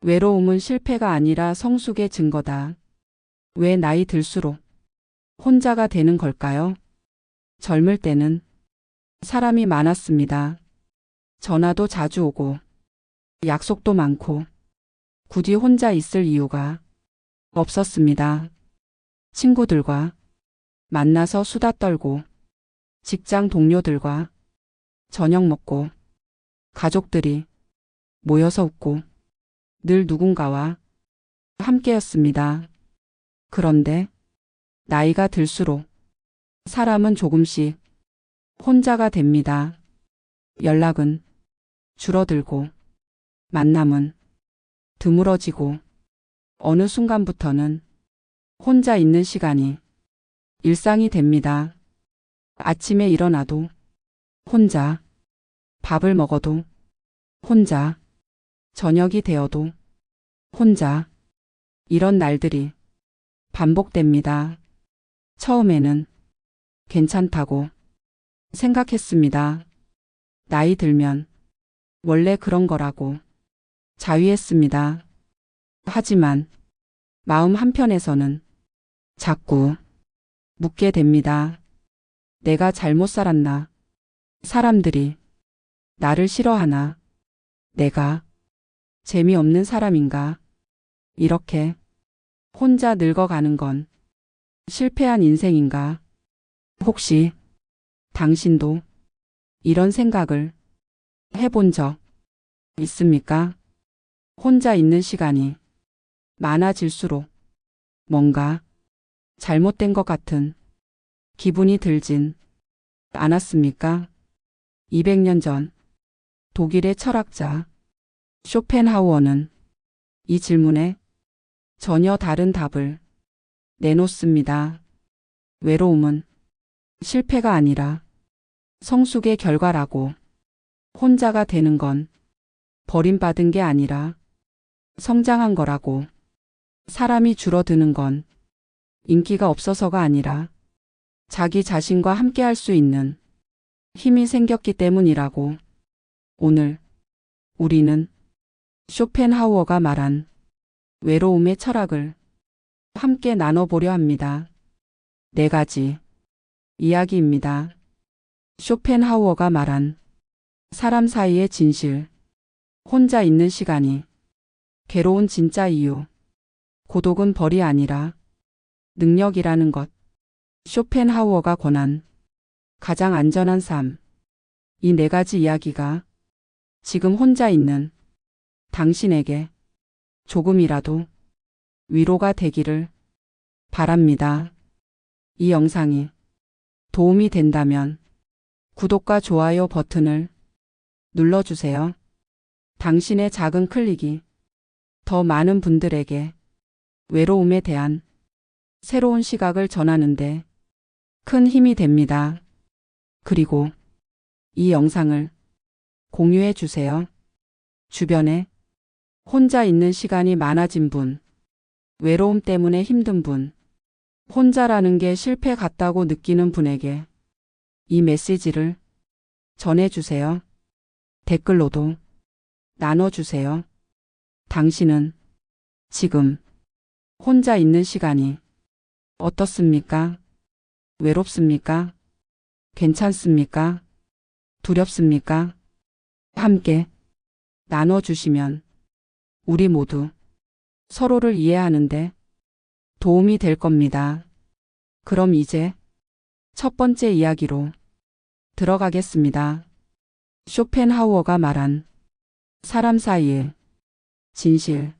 외로움은 실패가 아니라 성숙의 증거다. 왜 나이 들수록 혼자가 되는 걸까요? 젊을 때는 사람이 많았습니다. 전화도 자주 오고 약속도 많고 굳이 혼자 있을 이유가 없었습니다. 친구들과 만나서 수다 떨고 직장 동료들과 저녁 먹고 가족들이 모여서 웃고 늘 누군가와 함께였습니다. 그런데 나이가 들수록 사람은 조금씩 혼자가 됩니다. 연락은 줄어들고 만남은 드물어지고 어느 순간부터는 혼자 있는 시간이 일상이 됩니다. 아침에 일어나도 혼자, 밥을 먹어도 혼자, 저녁이 되어도 혼자, 이런 날들이 반복됩니다. 처음에는 괜찮다고 생각했습니다. 나이 들면 원래 그런 거라고 자위했습니다. 하지만 마음 한편에서는 자꾸 묻게 됩니다. 내가 잘못 살았나? 사람들이 나를 싫어하나? 내가 재미없는 사람인가? 이렇게 혼자 늙어가는 건 실패한 인생인가? 혹시 당신도 이런 생각을 해본 적 있습니까? 혼자 있는 시간이 많아질수록 뭔가 잘못된 것 같은 기분이 들진 않았습니까? 200년 전 독일의 철학자 쇼펜하우어는 이 질문에 전혀 다른 답을 내놓습니다. 외로움은 실패가 아니라 성숙의 결과라고. 혼자가 되는 건 버림받은 게 아니라 성장한 거라고. 사람이 줄어드는 건 인기가 없어서가 아니라 자기 자신과 함께할 수 있는 힘이 생겼기 때문이라고. 오늘 우리는 쇼펜하우어가 말한 외로움의 철학을 함께 나눠보려 합니다. 4가지 이야기입니다. 쇼펜하우어가 말한 사람 사이의 진실, 혼자 있는 시간이 괴로운 진짜 이유, 고독은 벌이 아니라 능력이라는 것, 쇼펜하우어가 권한 가장 안전한 삶. 이 4가지 이야기가 지금 혼자 있는 당신에게 조금이라도 위로가 되기를 바랍니다. 이 영상이 도움이 된다면 구독과 좋아요 버튼을 눌러주세요. 당신의 작은 클릭이 더 많은 분들에게 외로움에 대한 새로운 시각을 전하는데 큰 힘이 됩니다. 그리고 이 영상을 공유해 주세요. 주변에 혼자 있는 시간이 많아진 분, 외로움 때문에 힘든 분, 혼자라는 게 실패 같다고 느끼는 분에게 이 메시지를 전해주세요. 댓글로도 나눠주세요. 당신은 지금 혼자 있는 시간이 어떻습니까? 외롭습니까? 괜찮습니까? 두렵습니까? 함께 나눠주시면 우리 모두 서로를 이해하는데 도움이 될 겁니다. 그럼 이제 첫 번째 이야기로 들어가겠습니다. 쇼펜하우어가 말한 사람 사이의 진실.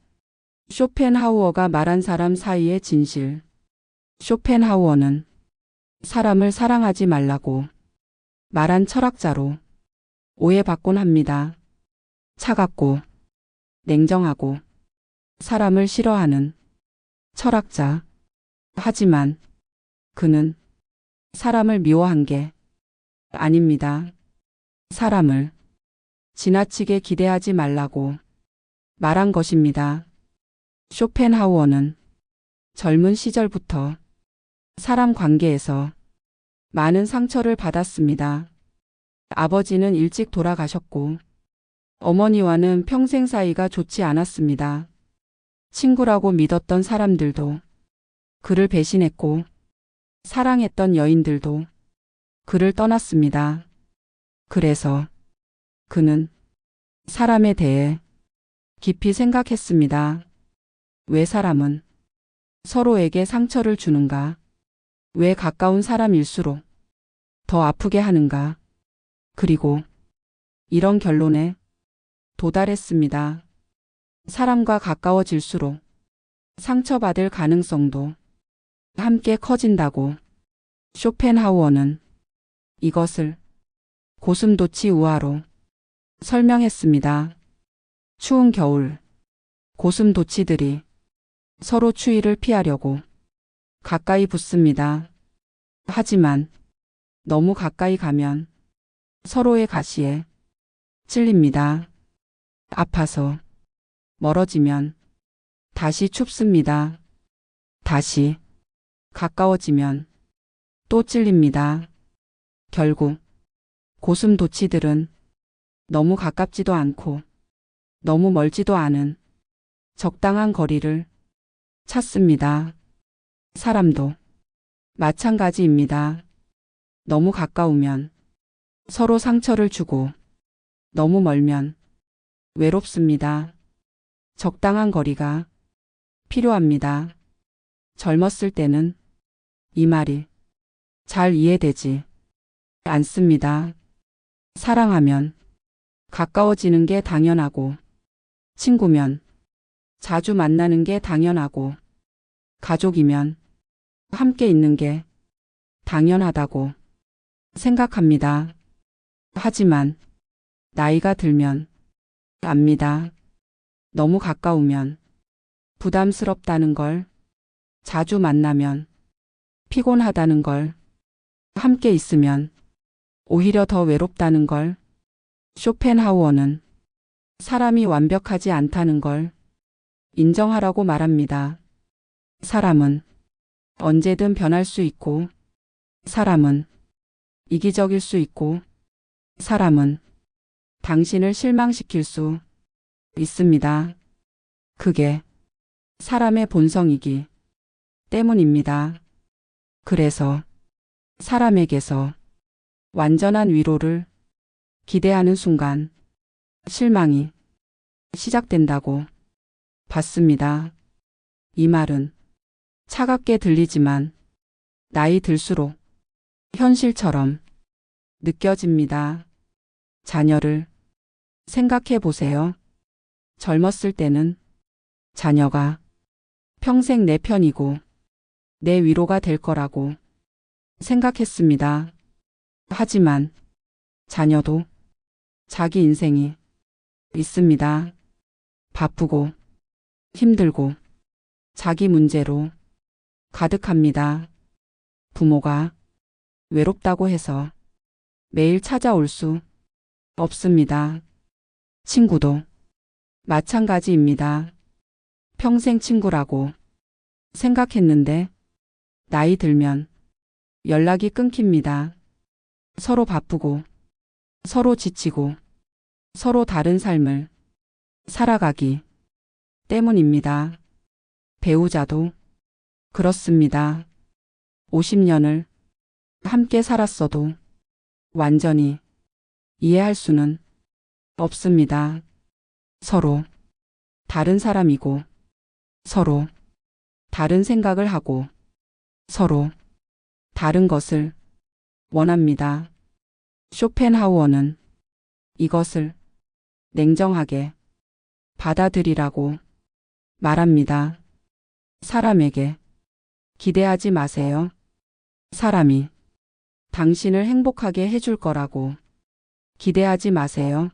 쇼펜하우어가 말한 사람 사이의 진실. 쇼펜하우어는 사람을 사랑하지 말라고 말한 철학자로 오해받곤 합니다. 차갑고 냉정하고 사람을 싫어하는 철학자. 하지만 그는 사람을 미워한 게 아닙니다. 사람을 지나치게 기대하지 말라고 말한 것입니다. 쇼펜하우어는 젊은 시절부터 사람 관계에서 많은 상처를 받았습니다. 아버지는 일찍 돌아가셨고 어머니와는 평생 사이가 좋지 않았습니다. 친구라고 믿었던 사람들도 그를 배신했고 사랑했던 여인들도 그를 떠났습니다. 그래서 그는 사람에 대해 깊이 생각했습니다. 왜 사람은 서로에게 상처를 주는가? 왜 가까운 사람일수록 더 아프게 하는가? 그리고 이런 결론에 도달했습니다. 사람과 가까워질수록 상처받을 가능성도 함께 커진다고. 쇼펜하우어는 이것을 고슴도치 우화로 설명했습니다. 추운 겨울, 고슴도치들이 서로 추위를 피하려고 가까이 붙습니다. 하지만 너무 가까이 가면 서로의 가시에 찔립니다. 아파서 멀어지면 다시 춥습니다. 다시 가까워지면 또 찔립니다. 결국 고슴도치들은 너무 가깝지도 않고 너무 멀지도 않은 적당한 거리를 찾습니다. 사람도 마찬가지입니다. 너무 가까우면 서로 상처를 주고 너무 멀면 외롭습니다. 적당한 거리가 필요합니다. 젊었을 때는 이 말이 잘 이해되지 않습니다. 사랑하면 가까워지는 게 당연하고, 친구면 자주 만나는 게 당연하고, 가족이면 함께 있는 게 당연하다고 생각합니다. 하지만 나이가 들면 압니다. 너무 가까우면 부담스럽다는 걸, 자주 만나면 피곤하다는 걸, 함께 있으면 오히려 더 외롭다는 걸. 쇼펜하우어는 사람이 완벽하지 않다는 걸 인정하라고 말합니다. 사람은 언제든 변할 수 있고, 사람은 이기적일 수 있고, 사람은 당신을 실망시킬 수 있습니다. 그게 사람의 본성이기 때문입니다. 그래서 사람에게서 완전한 위로를 기대하는 순간 실망이 시작된다고 봤습니다. 이 말은 차갑게 들리지만 나이 들수록 현실처럼 느껴집니다. 자녀를 생각해 보세요. 젊었을 때는 자녀가 평생 내 편이고 내 위로가 될 거라고 생각했습니다. 하지만 자녀도 자기 인생이 있습니다. 바쁘고 힘들고 자기 문제로 가득합니다. 부모가 외롭다고 해서 매일 찾아올 수 없습니다. 친구도 마찬가지입니다. 평생 친구라고 생각했는데 나이 들면 연락이 끊깁니다. 서로 바쁘고 서로 지치고 서로 다른 삶을 살아가기 때문입니다. 배우자도 그렇습니다. 50년을 함께 살았어도 완전히 이해할 수는 없습니다. 서로 다른 사람이고 서로 다른 생각을 하고 서로 다른 것을 원합니다. 쇼펜하우어는 이것을 냉정하게 받아들이라고 말합니다. 사람에게 기대하지 마세요. 사람이 당신을 행복하게 해줄 거라고 기대하지 마세요.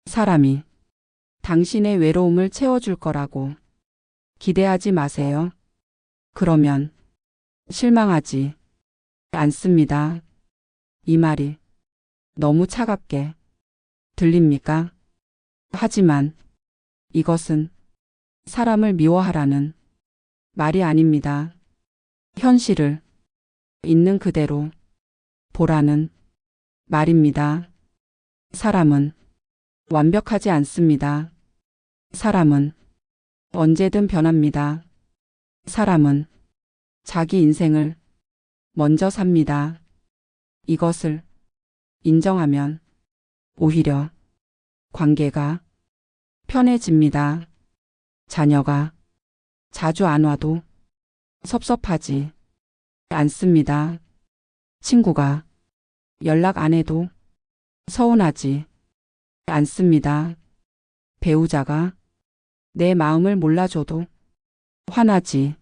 사람이 당신의 외로움을 채워줄 거라고 기대하지 마세요. 그러면 실망하지 않습니다. 이 말이 너무 차갑게 들립니까? 하지만 이것은 사람을 미워하라는 말이 아닙니다. 현실을 있는 그대로 보라는 말입니다. 사람은 완벽하지 않습니다. 사람은 언제든 변합니다. 사람은 자기 인생을 먼저 삽니다. 이것을 인정하면 오히려 관계가 편해집니다. 자녀가 자주 안 와도 섭섭하지 않습니다. 친구가 연락 안 해도 서운하지 않습니다. 배우자가 내 마음을 몰라줘도 화나지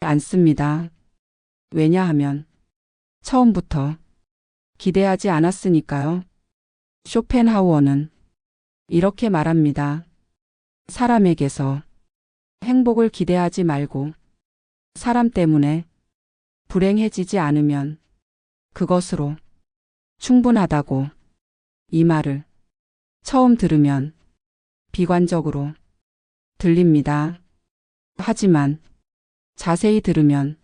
않습니다. 왜냐하면 처음부터 기대하지 않았으니까요. 쇼펜하우어는 이렇게 말합니다. 사람에게서 행복을 기대하지 말고 사람 때문에 불행해지지 않으면 그것으로 충분하다고. 이 말을 처음 들으면 비관적으로 들립니다. 하지만 자세히 들으면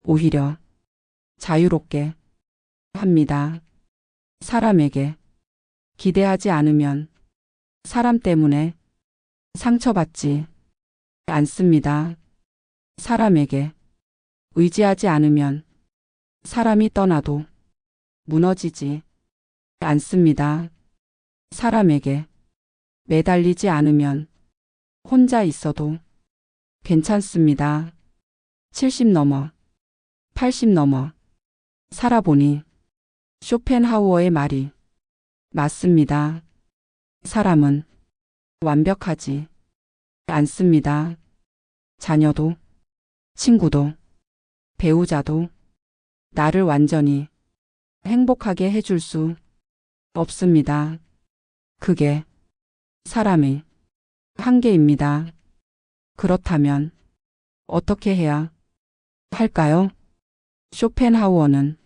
오히려 자유롭게 합니다. 사람에게 기대하지 않으면 사람 때문에 상처받지 않습니다. 사람에게 의지하지 않으면 사람이 떠나도 무너지지 않습니다. 사람에게 매달리지 않으면 혼자 있어도 괜찮습니다. 70 넘어 80 넘어 살아보니 쇼펜하우어의 말이 맞습니다. 사람은 완벽하지 않습니다. 자녀도, 친구도, 배우자도 나를 완전히 행복하게 해줄 수 없습니다. 그게 사람의 한계입니다. 그렇다면 어떻게 해야 할까요? 쇼펜하우어는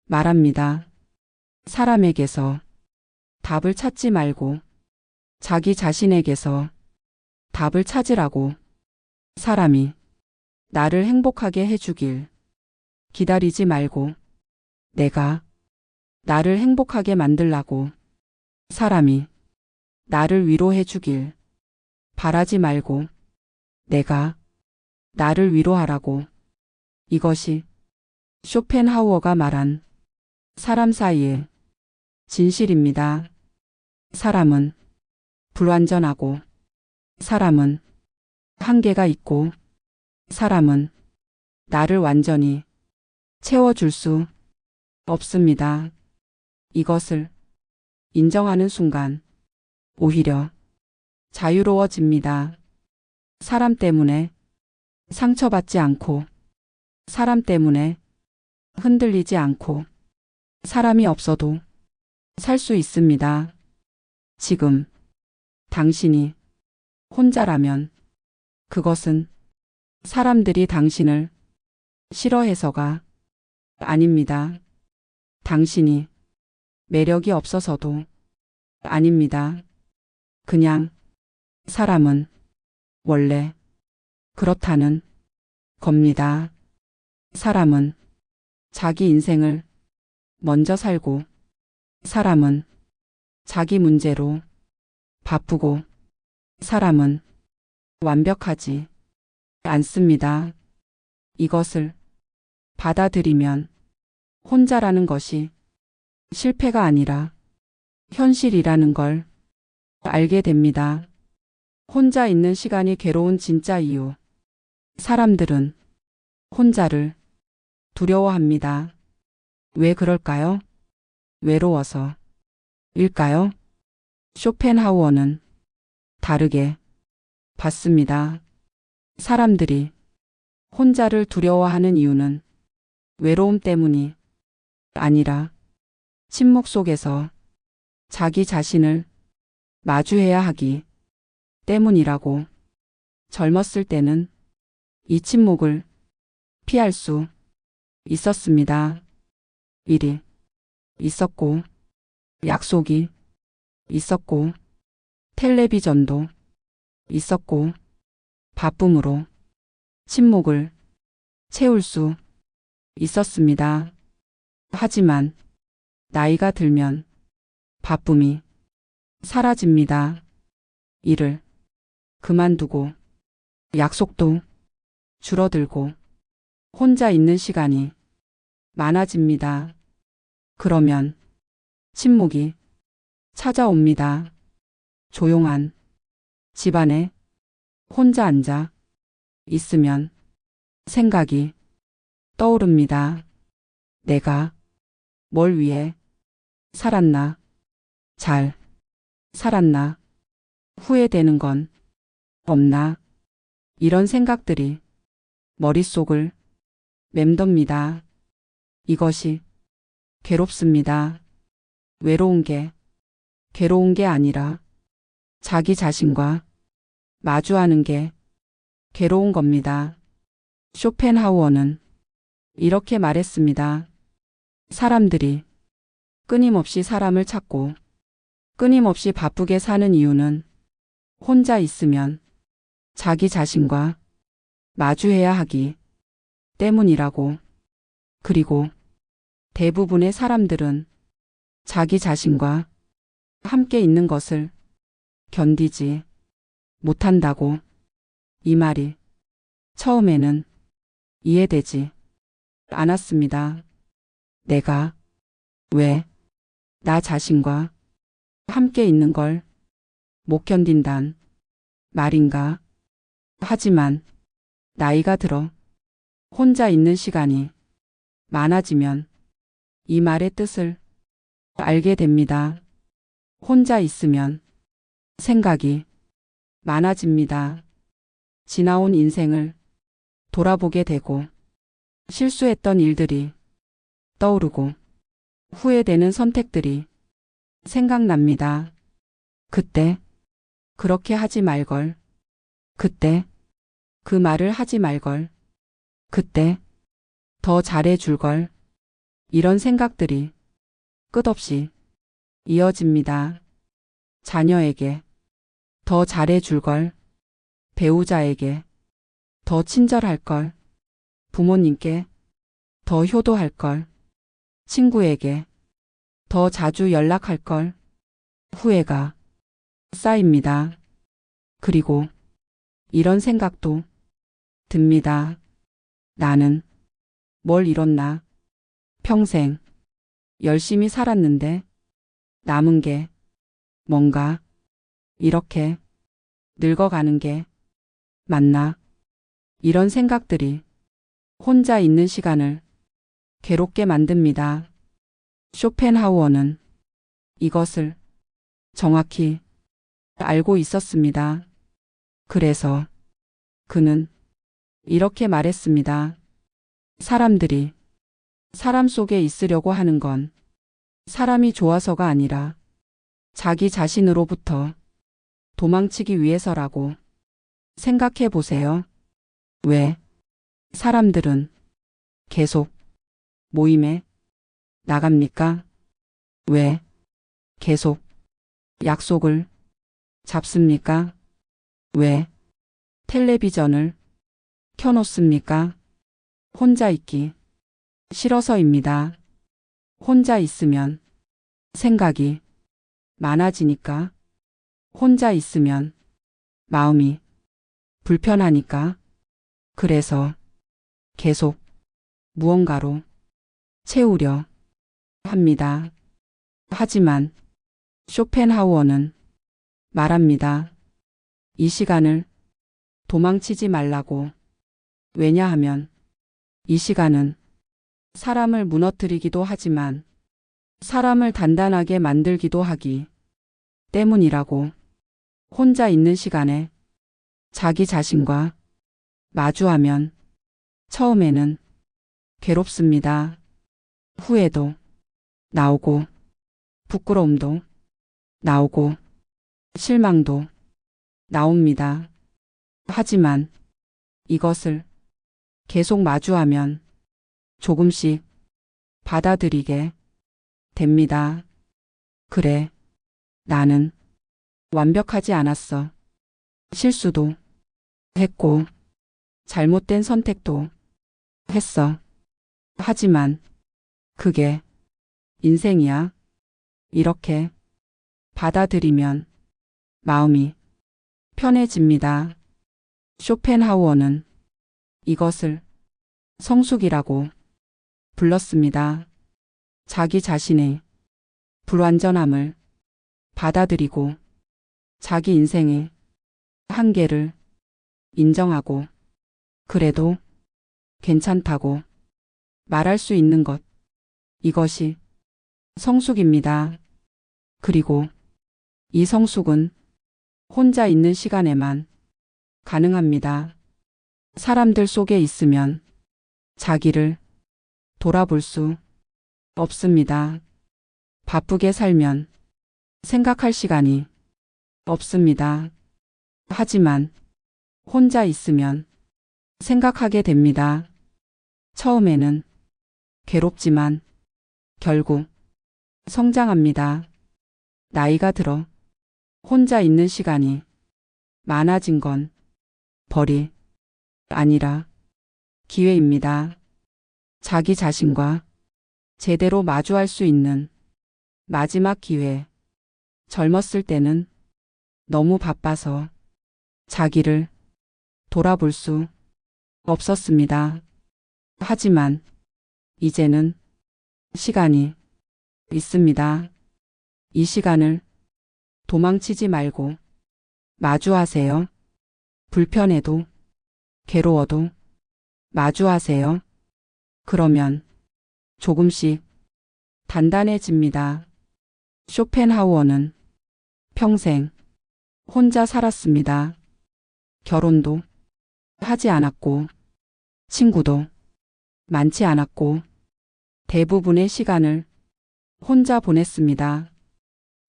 말합니다. 사람에게서 답을 찾지 말고 자기 자신에게서 답을 찾으라고. 사람이 나를 행복하게 해주길 기다리지 말고 내가 나를 행복하게 만들라고. 사람이 나를 위로해 주길 바라지 말고 내가 나를 위로하라고. 이것이 쇼펜하우어가 말한 사람 사이의 진실입니다. 사람은 불완전하고 사람은 한계가 있고 사람은 나를 완전히 채워줄 수 없습니다. 이것을 인정하는 순간 오히려 자유로워집니다. 사람 때문에 상처받지 않고 사람 때문에 흔들리지 않고 사람이 없어도 살 수 있습니다. 지금 당신이 혼자라면 그것은 사람들이 당신을 싫어해서가 아닙니다. 당신이 매력이 없어서도 아닙니다. 그냥 사람은 원래 그렇다는 겁니다. 사람은 자기 인생을 먼저 살고 사람은 자기 문제로 바쁘고 사람은 완벽하지 않습니다. 이것을 받아들이면 혼자라는 것이 실패가 아니라 현실이라는 걸 알게 됩니다. 혼자 있는 시간이 괴로운 진짜 이유. 사람들은 혼자를 두려워합니다. 왜 그럴까요? 외로워서 일까요? 쇼펜하우어는 다르게 봤습니다. 사람들이 혼자를 두려워하는 이유는 외로움 때문이 아니라 침묵 속에서 자기 자신을 마주해야 하기 때문이라고. 젊었을 때는 이 침묵을 피할 수 있었습니다. 일이 있었고 약속이 있었고 텔레비전도 있었고 바쁨으로 침묵을 채울 수 있었습니다. 하지만 나이가 들면 바쁨이 사라집니다. 일을 그만두고 약속도 줄어들고 혼자 있는 시간이 많아집니다. 그러면 침묵이 찾아옵니다. 조용한 집안에 혼자 앉아 있으면 생각이 떠오릅니다. 내가 뭘 위해 살았나? 잘 살았나? 후회되는 건 없나? 이런 생각들이 머릿속을 맴돕니다. 이것이 괴롭습니다. 외로운 게 괴로운 게 아니라 자기 자신과 마주하는 게 괴로운 겁니다. 쇼펜하우어는 이렇게 말했습니다. 사람들이 끊임없이 사람을 찾고 끊임없이 바쁘게 사는 이유는 혼자 있으면 자기 자신과 마주해야 하기 때문이라고. 그리고 대부분의 사람들은 자기 자신과 함께 있는 것을 견디지 못한다고. 이 말이 처음에는 이해되지 않았습니다. 내가 왜 나 자신과 함께 있는 걸 못 견딘단 말인가? 하지만 나이가 들어 혼자 있는 시간이 많아지면 이 말의 뜻을 알게 됩니다. 혼자 있으면 생각이 많아집니다. 지나온 인생을 돌아보게 되고 실수했던 일들이 떠오르고 후회되는 선택들이 생각납니다. 그때 그렇게 하지 말걸. 그때 그 말을 하지 말걸. 그때 더 잘해줄걸. 이런 생각들이 끝없이 이어집니다. 자녀에게 더 잘해줄걸. 배우자에게 더 친절할걸. 부모님께 더 효도할걸. 친구에게 더 자주 연락할걸. 후회가 쌓입니다. 그리고 이런 생각도 듭니다. 나는 뭘 잃었나? 평생 열심히 살았는데 남은 게 뭔가? 이렇게 늙어가는 게 맞나? 이런 생각들이 혼자 있는 시간을 괴롭게 만듭니다. 쇼펜하우어는 이것을 정확히 알고 있었습니다. 그래서 그는 이렇게 말했습니다. 사람들이 사람 속에 있으려고 하는 건 사람이 좋아서가 아니라 자기 자신으로부터 도망치기 위해서라고. 생각해 보세요. 왜 사람들은 계속 모임에 나갑니까? 왜 계속 약속을 잡습니까? 왜 텔레비전을 켜놓습니까? 혼자 있기 싫어서입니다. 혼자 있으면 생각이 많아지니까. 혼자 있으면 마음이 불편하니까. 그래서 계속 무언가로 채우려 합니다. 하지만 쇼펜하우어는 말합니다. 이 시간을 도망치지 말라고. 왜냐하면 이 시간은 사람을 무너뜨리기도 하지만 사람을 단단하게 만들기도 하기 때문이라고. 혼자 있는 시간에 자기 자신과 마주하면 처음에는 괴롭습니다. 후회도 나오고 부끄러움도 나오고 실망도 나옵니다. 하지만 이것을 계속 마주하면 조금씩 받아들이게 됩니다. 그래, 나는 완벽하지 않았어. 실수도 했고 잘못된 선택도 했어. 하지만 그게 인생이야. 이렇게 받아들이면 마음이 편해집니다. 쇼펜하우어는 이것을 성숙이라고 불렀습니다. 자기 자신의 불완전함을 받아들이고 자기 인생의 한계를 인정하고 그래도 괜찮다고 말할 수 있는 것. 이것이 성숙입니다. 그리고 이 성숙은 혼자 있는 시간에만 가능합니다. 사람들 속에 있으면 자기를 돌아볼 수 없습니다. 바쁘게 살면 생각할 시간이 없습니다. 하지만 혼자 있으면 생각하게 됩니다. 처음에는 괴롭지만 결국 성장합니다. 나이가 들어 혼자 있는 시간이 많아진 건 벌이 아니라 기회입니다. 자기 자신과 제대로 마주할 수 있는 마지막 기회. 젊었을 때는 너무 바빠서 자기를 돌아볼 수 없었습니다. 하지만 이제는 시간이 있습니다. 이 시간을 도망치지 말고 마주하세요. 불편해도 괴로워도 마주하세요. 그러면 조금씩 단단해집니다. 쇼펜하우어는 평생 혼자 살았습니다. 결혼도 하지 않았고 친구도 많지 않았고 대부분의 시간을 혼자 보냈습니다.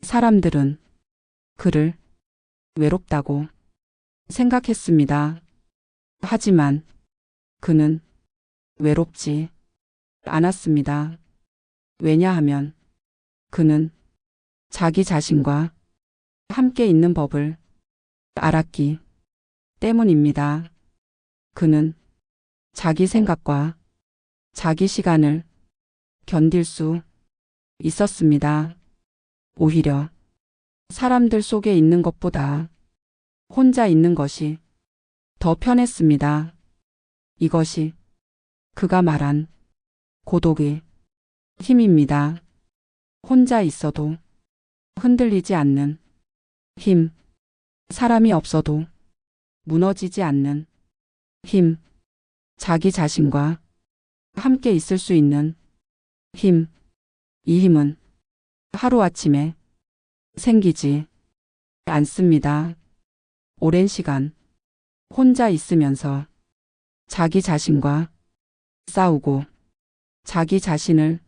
사람들은 그를 외롭다고 생각했습니다. 하지만 그는 외롭지 않았습니다. 왜냐하면 그는 자기 자신과 함께 있는 법을 알았기 때문입니다. 그는 자기 생각과 자기 시간을 견딜 수 있었습니다. 오히려 사람들 속에 있는 것보다 혼자 있는 것이 더 편했습니다. 이것이 그가 말한 고독의 힘입니다. 혼자 있어도 흔들리지 않는 힘, 사람이 없어도 무너지지 않는 힘, 자기 자신과 함께 있을 수 있는 힘. 이 힘은 하루아침에 생기지 않습니다. 오랜 시간 혼자 있으면서 자기 자신과 싸우고 자기 자신을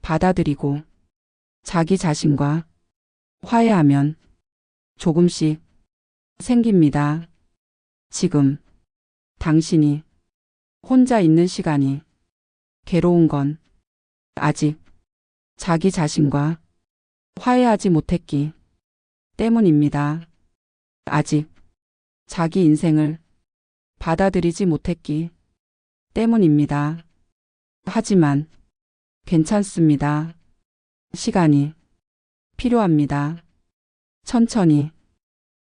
받아들이고 자기 자신과 화해하면 조금씩 생깁니다. 지금 당신이 혼자 있는 시간이 괴로운 건 아직 자기 자신과 화해하지 못했기 때문입니다. 아직 자기 인생을 받아들이지 못했기 때문입니다. 하지만 괜찮습니다. 시간이 필요합니다. 천천히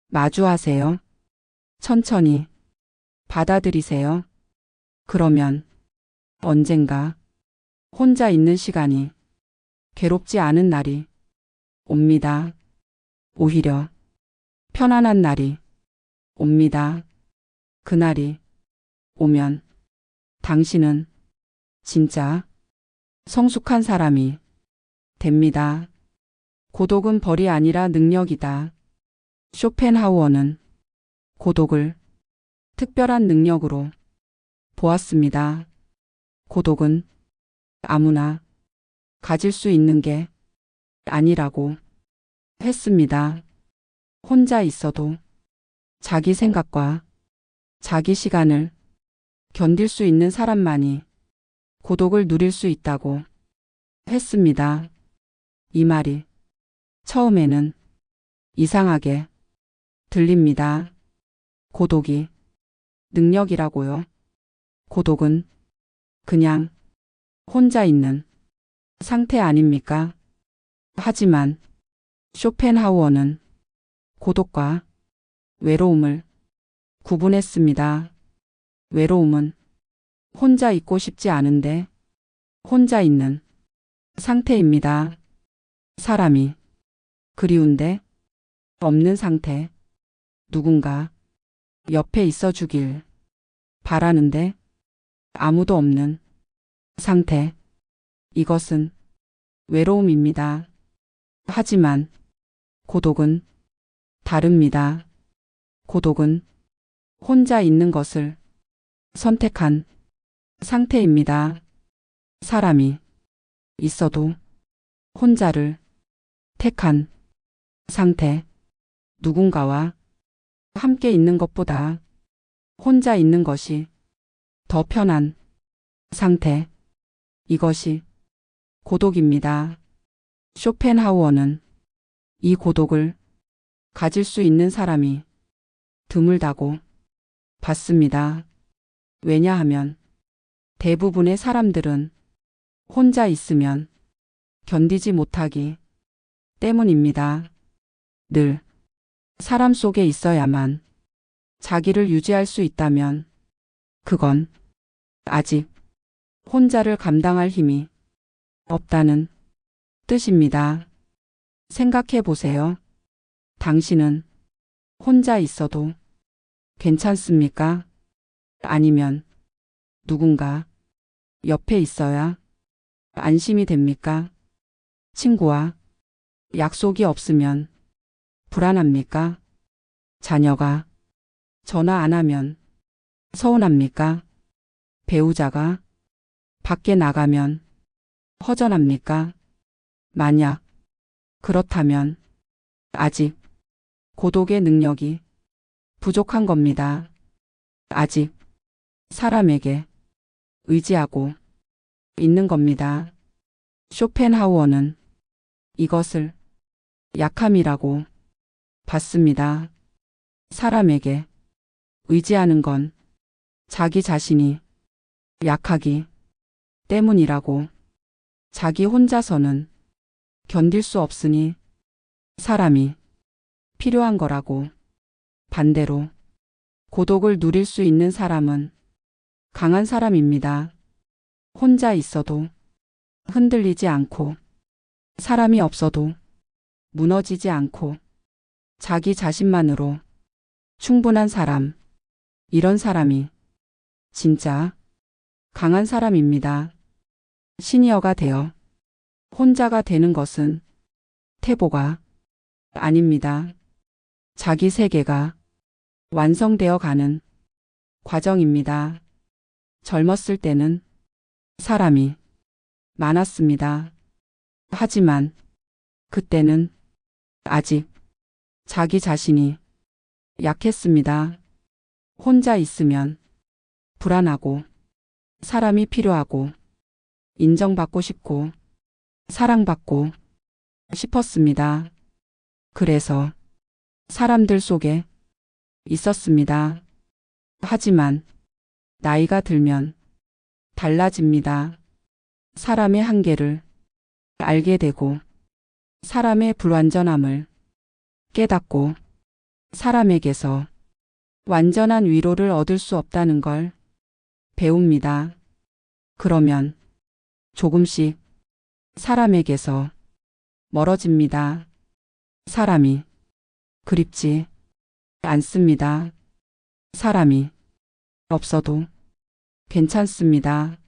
마주하세요. 천천히 받아들이세요. 그러면 언젠가 혼자 있는 시간이 괴롭지 않은 날이 옵니다. 오히려 편안한 날이 옵니다. 그날이 오면 당신은 진짜 성숙한 사람이 됩니다. 고독은 벌이 아니라 능력이다. 쇼펜하우어는 고독을 특별한 능력으로 보았습니다. 고독은 아무나 가질 수 있는 게 아니라고 했습니다. 혼자 있어도 자기 생각과 자기 시간을 견딜 수 있는 사람만이 고독을 누릴 수 있다고 했습니다. 이 말이 처음에는 이상하게 들립니다. 고독이 능력이라고요? 고독은 그냥 혼자 있는 상태 아닙니까? 하지만 쇼펜하우어는 고독과 외로움을 구분했습니다. 외로움은 혼자 있고 싶지 않은데 혼자 있는 상태입니다. 사람이 그리운데 없는 상태. 누군가 옆에 있어 주길 바라는데 아무도 없는 상태. 이것은 외로움입니다. 하지만 고독은 다릅니다. 고독은 혼자 있는 것을 선택한 상태입니다. 사람이 있어도 혼자를 택한 상태. 누군가와 함께 있는 것보다 혼자 있는 것이 더 편한 상태. 이것이 고독입니다. 쇼펜하우어는 이 고독을 가질 수 있는 사람이 드물다고 봤습니다. 왜냐하면 대부분의 사람들은 혼자 있으면 견디지 못하기 때문입니다. 늘 사람 속에 있어야만 자기를 유지할 수 있다면 그건 아직 혼자를 감당할 힘이 없다는 뜻입니다. 생각해 보세요. 당신은 혼자 있어도 괜찮습니까? 아니면 누군가 옆에 있어야 안심이 됩니까? 친구와 약속이 없으면 불안합니까? 자녀가 전화 안 하면 서운합니까? 배우자가 밖에 나가면 허전합니까? 만약 그렇다면 아직 고독의 능력이 부족한 겁니다. 아직 사람에게 의지하고 있는 겁니다. 쇼펜하우어는 이것을 약함이라고 봤습니다. 사람에게 의지하는 건 자기 자신이 약하기 때문이라고. 자기 혼자서는 견딜 수 없으니 사람이 필요한 거라고. 반대로 고독을 누릴 수 있는 사람은 강한 사람입니다. 혼자 있어도 흔들리지 않고 사람이 없어도 무너지지 않고 자기 자신만으로 충분한 사람. 이런 사람이 진짜 강한 사람입니다. 시니어가 되어 혼자가 되는 것은 태보가 아닙니다. 자기 세계가 완성되어 가는 과정입니다. 젊었을 때는 사람이 많았습니다. 하지만 그때는 아직 자기 자신이 약했습니다. 혼자 있으면 불안하고 사람이 필요하고 인정받고 싶고 사랑받고 싶었습니다. 그래서 사람들 속에 있었습니다. 하지만 나이가 들면 달라집니다. 사람의 한계를 알게 되고 사람의 불완전함을 깨닫고 사람에게서 완전한 위로를 얻을 수 없다는 걸 배웁니다. 그러면 조금씩 사람에게서 멀어집니다. 사람이 그립지 않습니다. 사람이 없어도 괜찮습니다.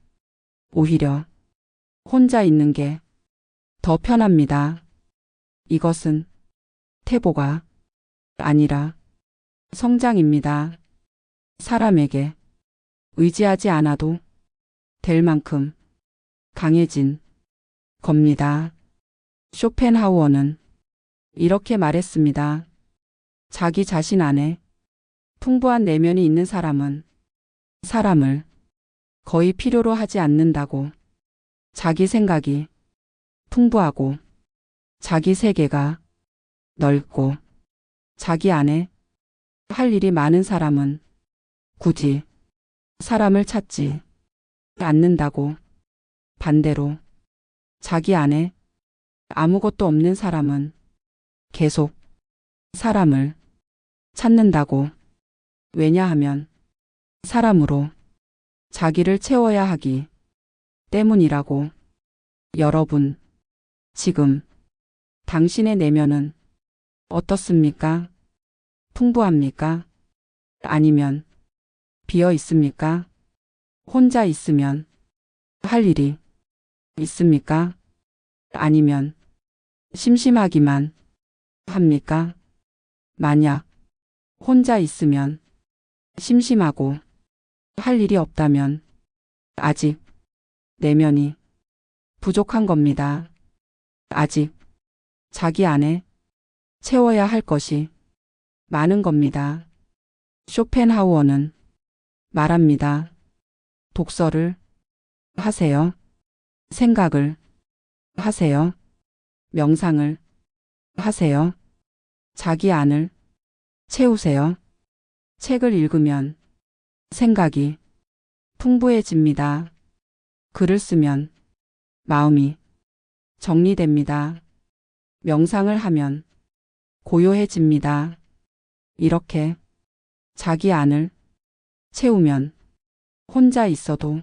오히려 혼자 있는 게 더 편합니다. 이것은 태보가 아니라 성장입니다. 사람에게 의지하지 않아도 될 만큼 강해진 겁니다. 쇼펜하우어는 이렇게 말했습니다. 자기 자신 안에 풍부한 내면이 있는 사람은 사람을 거의 필요로 하지 않는다고. 자기 생각이 풍부하고 자기 세계가 넓고 자기 안에 할 일이 많은 사람은 굳이 사람을 찾지 않는다고. 반대로 자기 안에 아무것도 없는 사람은 계속 사람을 찾는다고. 왜냐하면 사람으로 자기를 채워야 하기 때문이라고. 여러분, 지금 당신의 내면은 어떻습니까? 풍부합니까? 아니면 비어 있습니까? 혼자 있으면 할 일이 있습니까? 아니면 심심하기만 합니까? 만약 혼자 있으면 심심하고 할 일이 없다면 아직 내면이 부족한 겁니다. 아직 자기 안에 채워야 할 것이 많은 겁니다. 쇼펜하우어는 말합니다. 독서를 하세요. 생각을 하세요. 명상을 하세요. 자기 안을 채우세요. 책을 읽으면 생각이 풍부해집니다. 글을 쓰면 마음이 정리됩니다. 명상을 하면 고요해집니다. 이렇게 자기 안을 채우면 혼자 있어도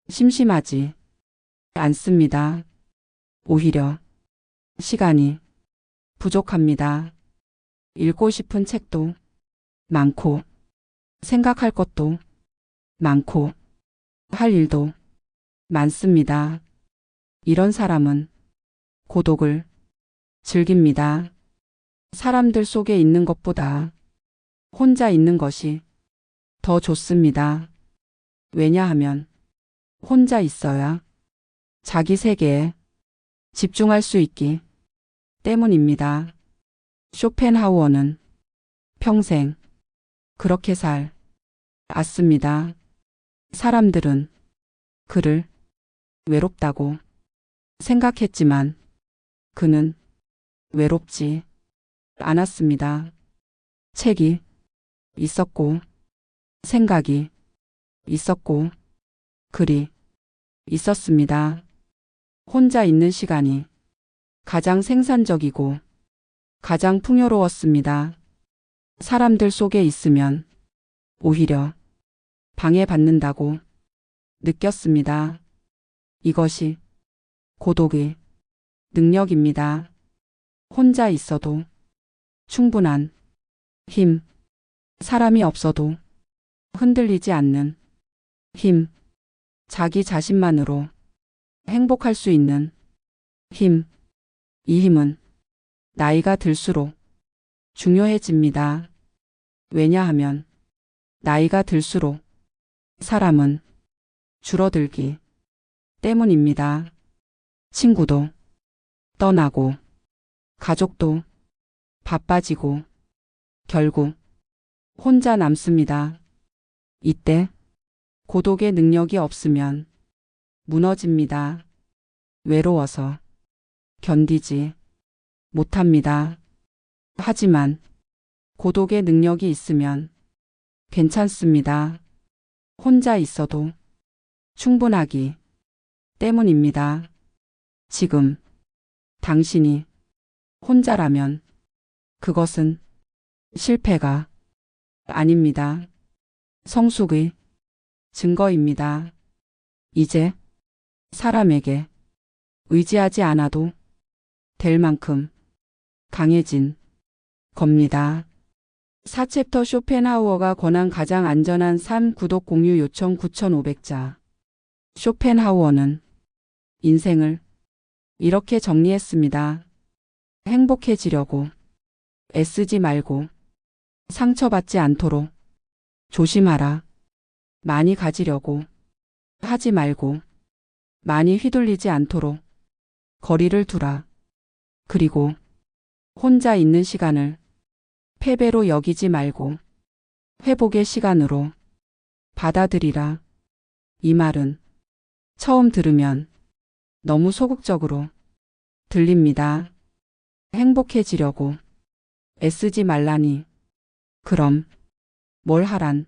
심심하지 않습니다. 오히려 시간이 부족합니다. 읽고 싶은 책도 많고, 생각할 것도 많고, 할 일도 많습니다. 이런 사람은 고독을 즐깁니다. 사람들 속에 있는 것보다 혼자 있는 것이 더 좋습니다. 왜냐하면 혼자 있어야 자기 세계에 집중할 수 있기 때문입니다. 쇼펜하우어는 평생 그렇게 살았습니다. 사람들은 그를 외롭다고 생각했지만 그는 외롭지 않았습니다. 책이 있었고, 생각이 있었고, 글이 있었습니다. 혼자 있는 시간이 가장 생산적이고 가장 풍요로웠습니다. 사람들 속에 있으면 오히려 방해받는다고 느꼈습니다. 이것이 고독의 능력입니다. 혼자 있어도 충분한 힘, 사람이 없어도 흔들리지 않는 힘, 자기 자신만으로 행복할 수 있는 힘, 이 힘은 나이가 들수록 중요해집니다. 왜냐하면 나이가 들수록 사람은 줄어들기 때문입니다. 친구도 떠나고 가족도 바빠지고 결국 혼자 남습니다. 이때 고독의 능력이 없으면 무너집니다. 외로워서 견디지 못합니다. 하지만 고독의 능력이 있으면 괜찮습니다. 혼자 있어도 충분하기 때문입니다. 지금 당신이 혼자라면 그것은 실패가 아닙니다. 성숙의 증거입니다. 이제 사람에게 의지하지 않아도 될 만큼 강해진 겁니다. 4챕터 쇼펜하우어가 권한 가장 안전한 삶. 구독 공유 요청 9,500자. 쇼펜하우어는 인생을 이렇게 정리했습니다. 행복해지려고 애쓰지 말고 상처받지 않도록 조심하라. 많이 가지려고 하지 말고 많이 휘둘리지 않도록 거리를 두라. 그리고 혼자 있는 시간을 패배로 여기지 말고 회복의 시간으로 받아들이라. 이 말은 처음 들으면 너무 소극적으로 들립니다. 행복해지려고 애쓰지 말라니. 그럼 뭘 하란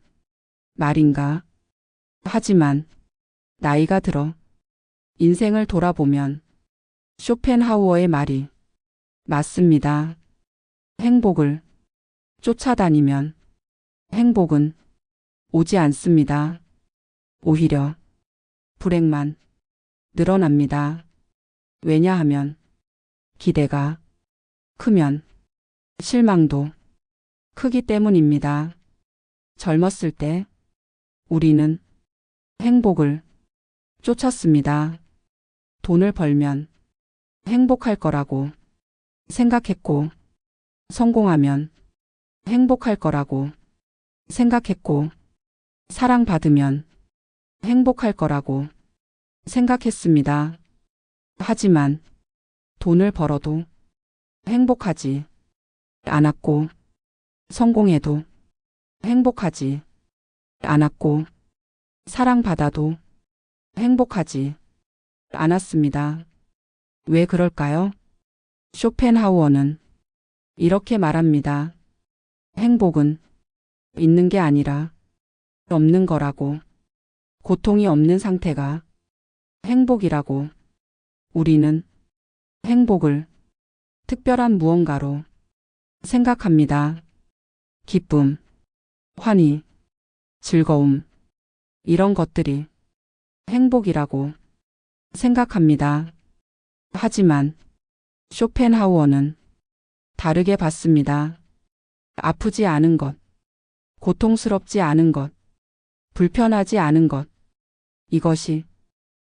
말인가? 하지만 나이가 들어 인생을 돌아보면 쇼펜하우어의 말이 맞습니다. 행복을 쫓아다니면 행복은 오지 않습니다. 오히려 불행만 늘어납니다. 왜냐하면 기대가 크면 실망도 크기 때문입니다. 젊었을 때 우리는 행복을 쫓았습니다. 돈을 벌면 행복할 거라고 생각했고, 성공하면 행복할 거라고 생각했고, 사랑받으면 행복할 거라고 생각했습니다. 하지만 돈을 벌어도 행복하지 않았고, 성공해도 행복하지 않았고, 사랑받아도 행복하지 않았습니다. 왜 그럴까요? 쇼펜하우어는 이렇게 말합니다. 행복은 있는 게 아니라 없는 거라고. 고통이 없는 상태가 행복이라고. 우리는 행복을 특별한 무언가로 생각합니다. 기쁨, 환희, 즐거움, 이런 것들이 행복이라고 생각합니다. 하지만 쇼펜하우어는 다르게 봤습니다. 아프지 않은 것, 고통스럽지 않은 것, 불편하지 않은 것, 이것이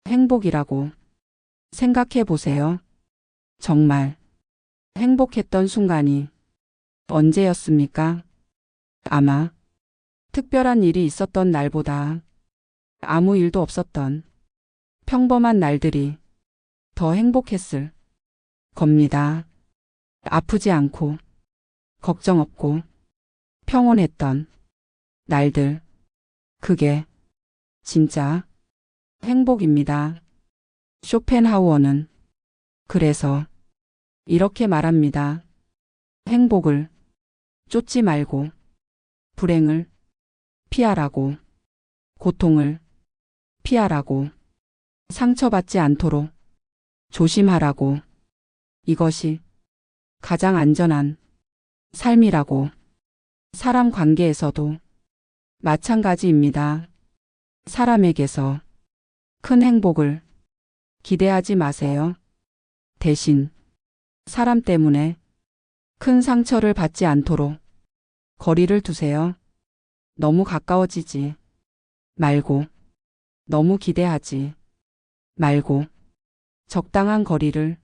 행복이라고 생각해 보세요. 정말 행복했던 순간이 언제였습니까? 아마 특별한 일이 있었던 날보다 아무 일도 없었던 평범한 날들이 더 행복했을 겁니다. 아프지 않고 걱정 없고 평온했던 날들, 그게 진짜 행복입니다. 쇼펜하우어는 그래서 이렇게 말합니다. 행복을 쫓지 말고 불행을 피하라고, 고통을 피하라고, 상처받지 않도록 조심하라고. 이것이 가장 안전한 삶이라고. 사람 관계에서도 마찬가지입니다. 사람에게서 큰 행복을 기대하지 마세요. 대신 사람 때문에 큰 상처를 받지 않도록 거리를 두세요. 너무 가까워지지 말고, 너무 기대하지 말고, 적당한 거리를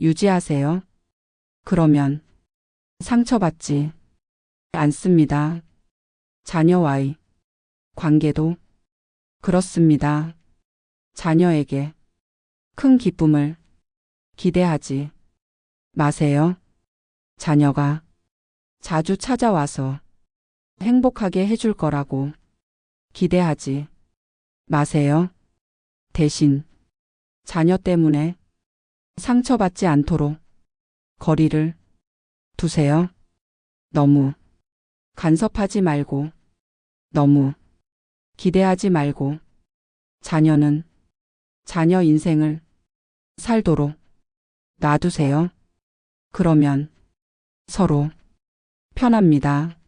유지하세요. 그러면 상처받지 않습니다. 자녀와의 관계도 그렇습니다. 자녀에게 큰 기쁨을 기대하지 마세요. 자녀가 자주 찾아와서 행복하게 해줄 거라고 기대하지 마세요. 대신 자녀 때문에 상처받지 않도록 거리를 두세요. 너무 간섭하지 말고, 너무 기대하지 말고, 자녀는 자녀 인생을 살도록 놔두세요. 그러면 서로 편합니다.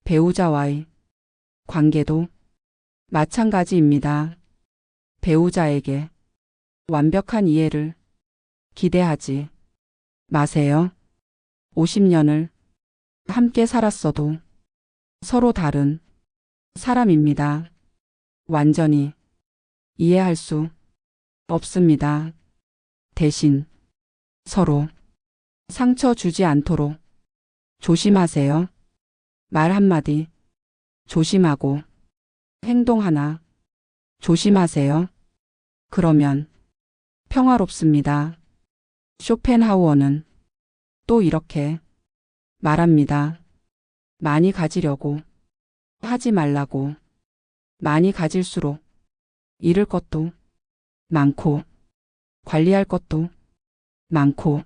배우자와의 관계도 마찬가지입니다. 배우자에게 완벽한 이해를 기대하지 마세요. 50년을 함께 살았어도 서로 다른 사람입니다. 완전히 이해할 수 없습니다. 대신 서로 상처 주지 않도록 조심하세요. 말 한마디 조심하고 행동 하나 조심하세요. 그러면 평화롭습니다. 쇼펜하우어는 또 이렇게 말합니다. 많이 가지려고 하지 말라고. 많이 가질수록 잃을 것도 많고, 관리할 것도 많고,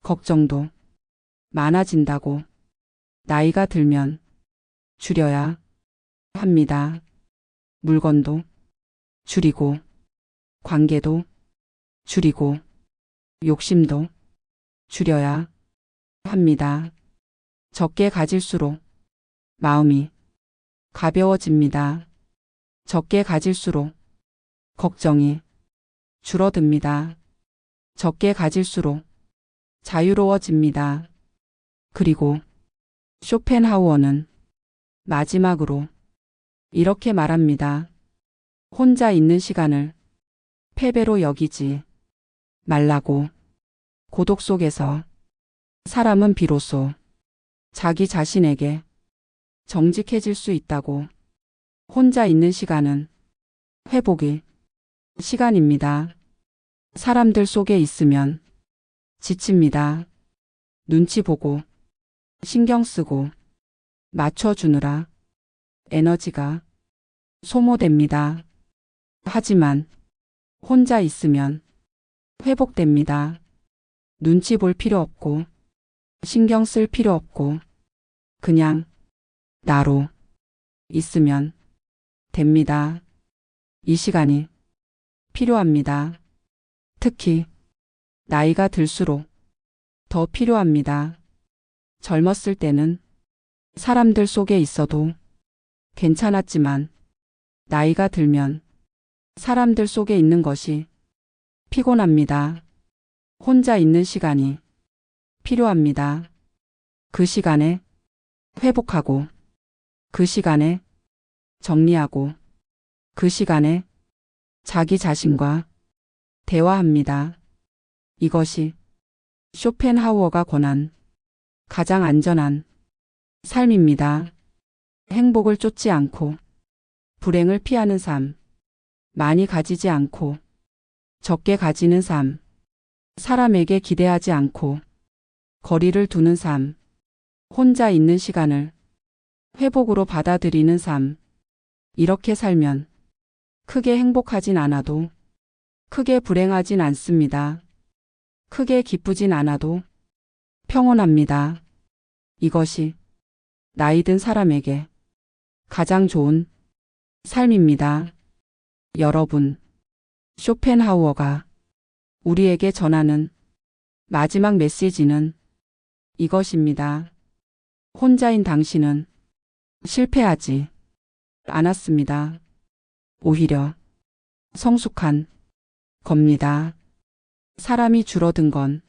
걱정도 많아진다고. 나이가 들면 줄여야 합니다. 물건도 줄이고, 관계도 줄이고, 욕심도 줄여야 합니다. 적게 가질수록 마음이 가벼워집니다. 적게 가질수록 걱정이 줄어듭니다. 적게 가질수록 자유로워집니다. 그리고 쇼펜하우어는 마지막으로 이렇게 말합니다. 혼자 있는 시간을 패배로 여기지 말라고. 고독 속에서 사람은 비로소 자기 자신에게 정직해질 수 있다고. 혼자 있는 시간은 회복의 시간입니다. 사람들 속에 있으면 지칩니다. 눈치 보고 신경 쓰고 맞춰주느라 에너지가 소모됩니다. 하지만 혼자 있으면 회복됩니다. 눈치 볼 필요 없고 신경 쓸 필요 없고 그냥 나로 있으면 됩니다. 이 시간이 필요합니다. 특히 나이가 들수록 더 필요합니다. 젊었을 때는 사람들 속에 있어도 괜찮았지만 나이가 들면 사람들 속에 있는 것이 피곤합니다. 혼자 있는 시간이 필요합니다. 그 시간에 회복하고 그 시간에 정리하고 그 시간에 자기 자신과 대화합니다. 이것이 쇼펜하우어가 권한 가장 안전한 삶입니다. 행복을 쫓지 않고 불행을 피하는 삶, 많이 가지지 않고 적게 가지는 삶, 사람에게 기대하지 않고 거리를 두는 삶, 혼자 있는 시간을 회복으로 받아들이는 삶. 이렇게 살면 크게 행복하진 않아도 크게 불행하진 않습니다. 크게 기쁘진 않아도 평온합니다. 이것이 나이 든 사람에게 가장 좋은 삶입니다. 여러분, 쇼펜하우어가 우리에게 전하는 마지막 메시지는 이것입니다. 혼자인 당신은 실패하지 않았습니다. 오히려 성숙한 겁니다. 사람이 줄어든 건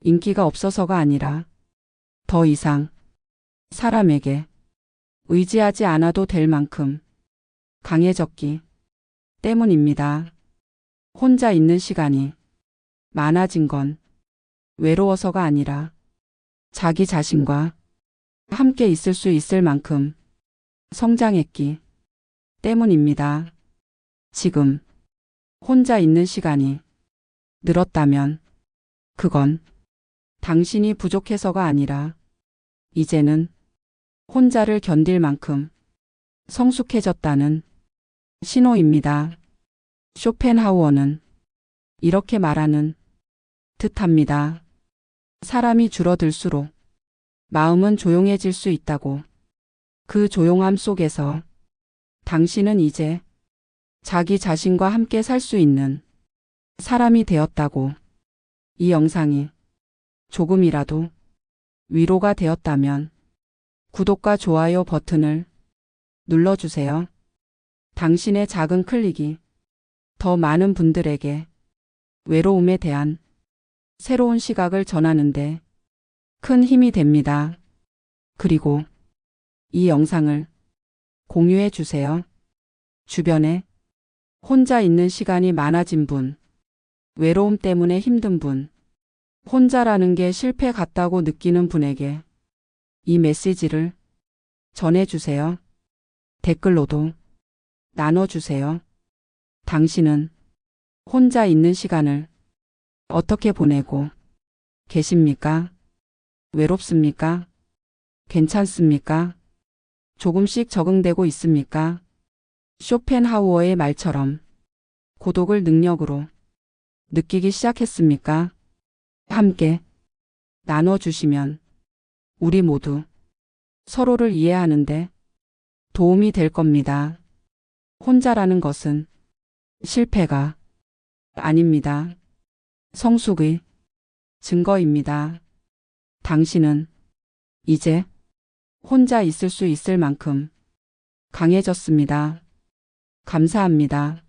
인기가 없어서가 아니라 더 이상 사람에게 의지하지 않아도 될 만큼 강해졌기 때문입니다. 혼자 있는 시간이 많아진 건 외로워서가 아니라 자기 자신과 함께 있을 수 있을 만큼 성장했기 때문입니다. 지금 혼자 있는 시간이 늘었다면 그건 당신이 부족해서가 아니라 이제는 혼자를 견딜 만큼 성숙해졌다는 신호입니다. 쇼펜하우어는 이렇게 말하는 듯합니다. 사람이 줄어들수록 마음은 조용해질 수 있다고. 그 조용함 속에서 당신은 이제 자기 자신과 함께 살 수 있는 사람이 되었다고. 이 영상이 조금이라도 위로가 되었다면 구독과 좋아요 버튼을 눌러주세요. 당신의 작은 클릭이 더 많은 분들에게 외로움에 대한 새로운 시각을 전하는데 큰 힘이 됩니다. 그리고 이 영상을 공유해 주세요. 주변에 혼자 있는 시간이 많아진 분, 외로움 때문에 힘든 분, 혼자라는 게 실패 같다고 느끼는 분에게 이 메시지를 전해주세요. 댓글로도 나눠주세요. 당신은 혼자 있는 시간을 어떻게 보내고 계십니까? 외롭습니까? 괜찮습니까? 조금씩 적응되고 있습니까? 쇼펜하우어의 말처럼 고독을 능력으로 느끼기 시작했습니까? 함께 나눠주시면 우리 모두 서로를 이해하는데 도움이 될 겁니다. 혼자라는 것은 실패가 아닙니다. 성숙의 증거입니다. 당신은 이제 혼자 있을 수 있을 만큼 강해졌습니다. 감사합니다.